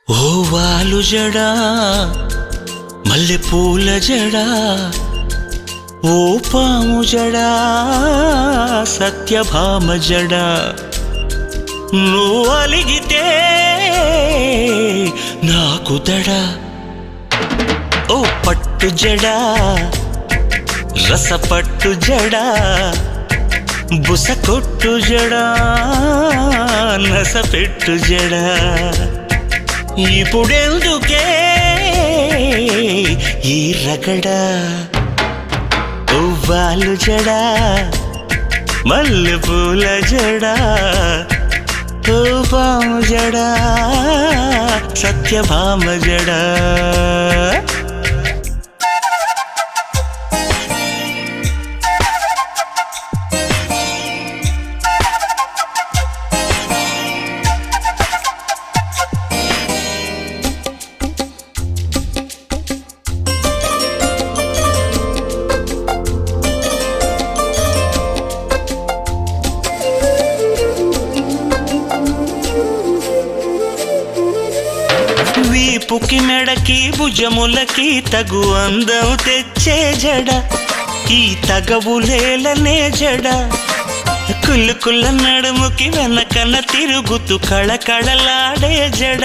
ఓవాలు జడా మల్లె పూల జడా ఓ పాము జడా సత్యభామ జడా నువ్వు అలిగితే నాకు దడా ఓ పట్టు జడా రసపట్టు జడా బుసకొట్టు జడా నసపెట్టు జడా ఇప్పుడెందుకే ఈ రగడా ఓవాలు జడా మల్లె పూల జడా ఓ పాము జడా సత్యభామ జడా వీపుకి మెడకి భుజములకి తగు అందం తెచ్చే జడ ఈ తగవులేలనే జడ కుల్లు కుల్ల నడుముకి వెనకన తిరుగుతూ కళకళలాడే జడ